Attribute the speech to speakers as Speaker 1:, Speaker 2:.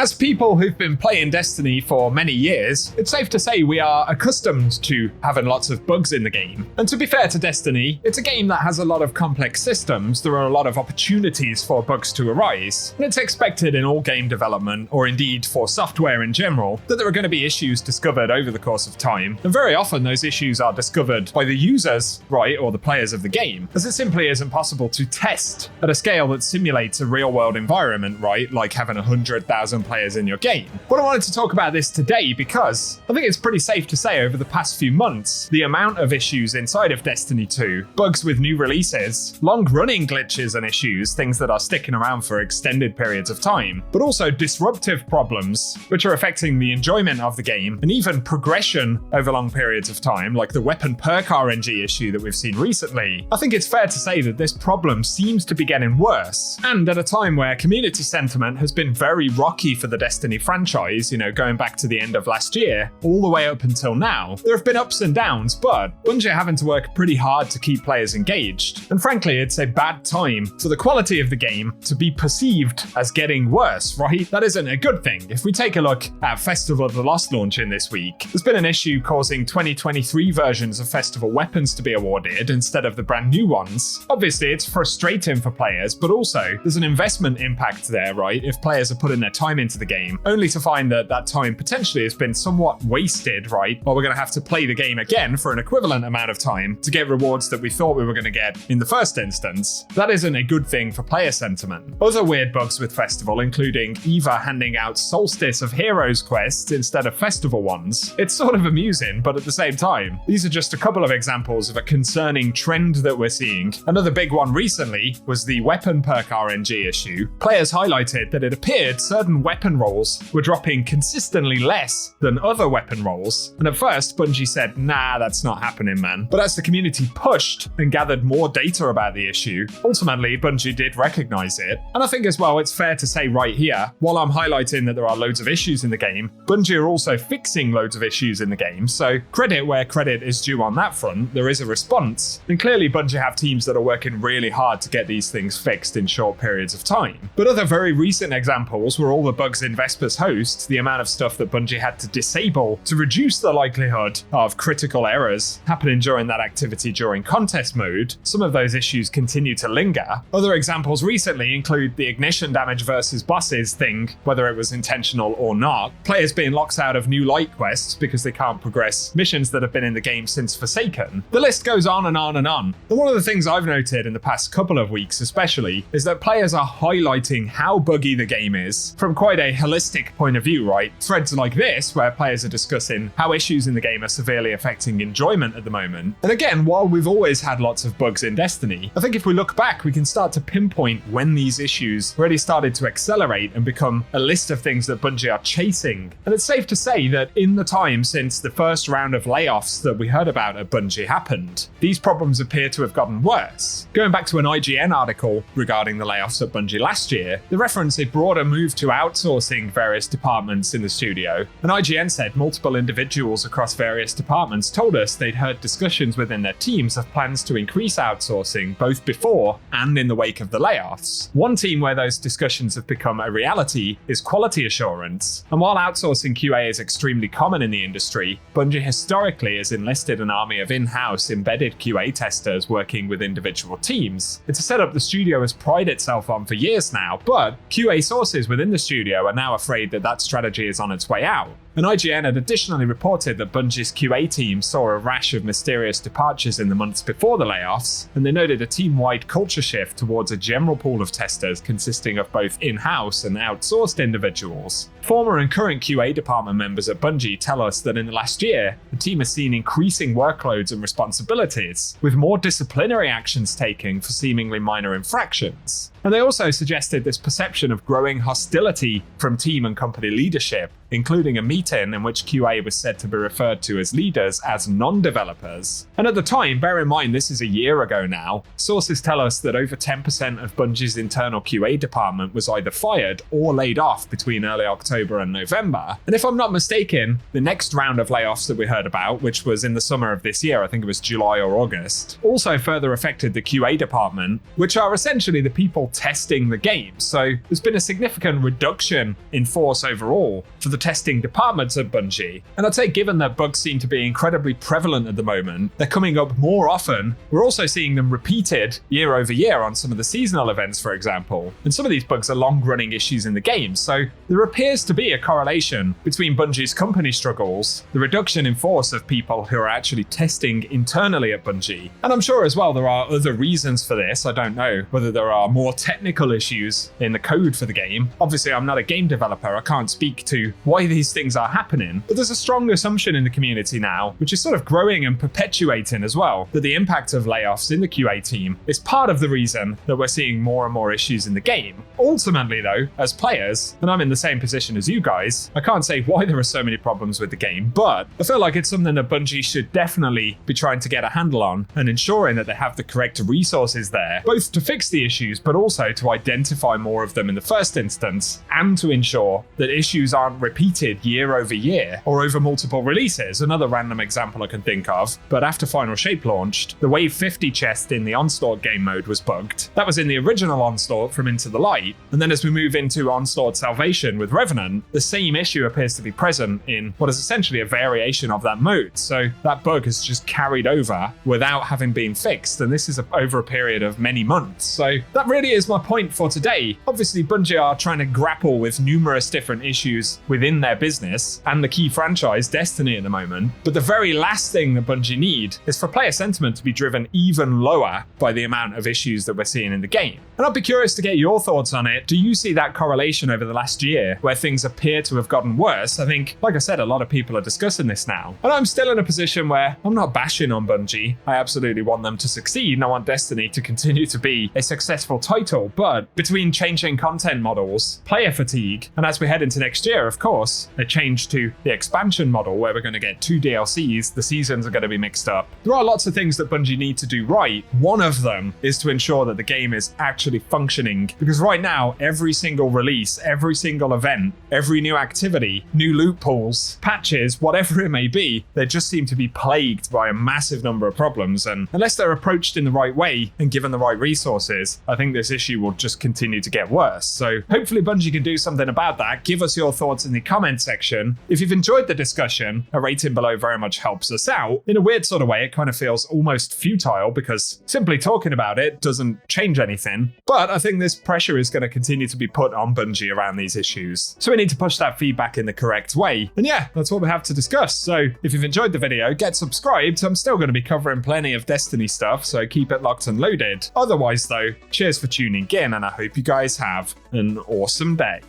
Speaker 1: As people who've been playing Destiny for many years, it's safe to say we are accustomed to having lots of bugs in the game. And to be fair to Destiny, it's a game that has a lot of complex systems. There are a lot of opportunities for bugs to arise. And it's expected in all game development, or indeed for software in general, that there are going to be issues discovered over the course of time. And very often those issues are discovered by the users, right, or the players of the game, as it simply isn't possible to test at a scale that simulates a real-world environment, right, like having 100,000 players in your game. But I wanted to talk about this today because I think it's pretty safe to say over the past few months, the amount of issues inside of Destiny 2, bugs with new releases, long-running glitches and issues, things that are sticking around for extended periods of time, but also disruptive problems, which are affecting the enjoyment of the game, and even progression over long periods of time, like the weapon perk RNG issue that we've seen recently. I think it's fair to say that this problem seems to be getting worse, and at a time where community sentiment has been very rocky for the Destiny franchise, going back to the end of last year, all the way up until now. There have been ups and downs, but Bungie are having to work pretty hard to keep players engaged. And frankly, it's a bad time for the quality of the game to be perceived as getting worse, right? That isn't a good thing. If we take a look at Festival of the Lost launching this week, there's been an issue causing 2023 versions of Festival weapons to be awarded instead of the brand new ones. Obviously, it's frustrating for players, but also there's an investment impact there, right? If players are putting their time into the game, only to find that that time potentially has been somewhat wasted, right? Or we're going to have to play the game again for an equivalent amount of time to get rewards that we thought we were going to get in the first instance. That isn't a good thing for player sentiment. Other weird bugs with Festival, including Eva handing out Solstice of Heroes quests instead of Festival ones. It's sort of amusing, but at the same time, these are just a couple of examples of a concerning trend that we're seeing. Another big one recently was the weapon perk RNG issue. Players highlighted that it appeared certain weapon rolls were dropping consistently less than other weapon rolls. And at first, Bungie said, nah, that's not happening, man. But as the community pushed and gathered more data about the issue, ultimately, Bungie did recognize it. And I think as well, it's fair to say right here, while I'm highlighting that there are loads of issues in the game, Bungie are also fixing loads of issues in the game. So credit where credit is due on that front. There is a response. And clearly, Bungie have teams that are working really hard to get these things fixed in short periods of time. But other very recent examples were all the bugs in Vesper's host, the amount of stuff that Bungie had to disable to reduce the likelihood of critical errors happening during that activity during contest mode. Some of those issues continue to linger. Other examples recently include the ignition damage versus bosses thing, whether it was intentional or not, players being locked out of new light quests because they can't progress missions that have been in the game since Forsaken. The list goes on and on and on. And one of the things I've noted in the past couple of weeks especially is that players are highlighting how buggy the game is from quite a holistic point of view, right? Threads like this, where players are discussing how issues in the game are severely affecting enjoyment at the moment. And again, while we've always had lots of bugs in Destiny, I think if we look back, we can start to pinpoint when these issues really started to accelerate and become a list of things that Bungie are chasing. And it's safe to say that in the time since the first round of layoffs that we heard about at Bungie happened, these problems appear to have gotten worse. Going back to an IGN article regarding the layoffs at Bungie last year, they reference a broader move to outsourcing various departments in the studio. And IGN said multiple individuals across various departments told us they'd heard discussions within their teams of plans to increase outsourcing both before and in the wake of the layoffs. One team where those discussions have become a reality is quality assurance. And while outsourcing QA is extremely common in the industry, Bungie historically has enlisted an army of in-house embedded QA testers working with individual teams. It's a setup the studio has prided itself on for years now, but QA sources within the studio are now afraid that that strategy is on its way out. And IGN had additionally reported that Bungie's QA team saw a rash of mysterious departures in the months before the layoffs, and they noted a team-wide culture shift towards a general pool of testers consisting of both in-house and outsourced individuals. Former and current QA department members at Bungie tell us that in the last year, the team has seen increasing workloads and responsibilities, with more disciplinary actions taken for seemingly minor infractions. And they also suggested this perception of growing hostility from team and company leadership including a meeting in which QA was said to be referred to as leaders as non-developers. And at the time, bear in mind this is a year ago now, sources tell us that over 10% of Bungie's internal QA department was either fired or laid off between early October and November. And if I'm not mistaken, the next round of layoffs that we heard about, which was in the summer of this year, I think it was July or August, also further affected the QA department, which are essentially the people testing the game. So there's been a significant reduction in force overall for the testing departments at Bungie. And I'd say given that bugs seem to be incredibly prevalent at the moment, they're coming up more often. We're also seeing them repeated year over year on some of the seasonal events, for example. And some of these bugs are long-running issues in the game. So there appears to be a correlation between Bungie's company struggles, the reduction in force of people who are actually testing internally at Bungie. And I'm sure as well there are other reasons for this. I don't know whether there are more technical issues in the code for the game. Obviously, I'm not a game developer. I can't speak to why these things are happening. But there's a strong assumption in the community now, which is sort of growing and perpetuating as well, that the impact of layoffs in the QA team is part of the reason that we're seeing more and more issues in the game. Ultimately though, as players, and I'm in the same position as you guys, I can't say why there are so many problems with the game, but I feel like it's something that Bungie should definitely be trying to get a handle on and ensuring that they have the correct resources there, both to fix the issues, but also to identify more of them in the first instance, and to ensure that issues aren't repeated year over year or over multiple releases. Another random example I can think of, but after Final Shape launched, the Wave 50 chest in the Onslaught game mode was bugged. That was in the original Onslaught from Into the Light, and then as we move into Onslaught Salvation with Revenant, the same issue appears to be present in what is essentially a variation of that mode. So that bug has just carried over without having been fixed, and this is over a period of many months. So that really is my point for today. Obviously, Bungie are trying to grapple with numerous different issues within their business and the key franchise, Destiny, at the moment. But the very last thing that Bungie need is for player sentiment to be driven even lower by the amount of issues that we're seeing in the game. And I'd be curious to get your thoughts on it. Do you see that correlation over the last year where things appear to have gotten worse? I think, like I said, a lot of people are discussing this now. And I'm still in a position where I'm not bashing on Bungie. I absolutely want them to succeed, and I want Destiny to continue to be a successful title. But between changing content models, player fatigue, and as we head into next year, of course, a change to the expansion model where we're going to get 2 DLCs, the seasons are going to be mixed up. There are lots of things that Bungie need to do right. One of them is to ensure that the game is actually functioning, because right now, every single release, every single event, every new activity, new loot pools, patches, whatever it may be, they just seem to be plagued by a massive number of problems. And unless they're approached in the right way and given the right resources, I think this issue will just continue to get worse. So hopefully Bungie can do something about that. Give us your thoughts in the comment section. If you've enjoyed the discussion, a rating below very much helps us out. In a weird sort of way, it kind of feels almost futile because simply talking about it doesn't change anything. But I think this pressure is going to continue to be put on Bungie around these issues. So we need to push that feedback in the correct way. And yeah, that's what we have to discuss. So if you've enjoyed the video, get subscribed. I'm still going to be covering plenty of Destiny stuff, so keep it locked and loaded. Otherwise though, cheers for tuning in, and I hope you guys have an awesome day.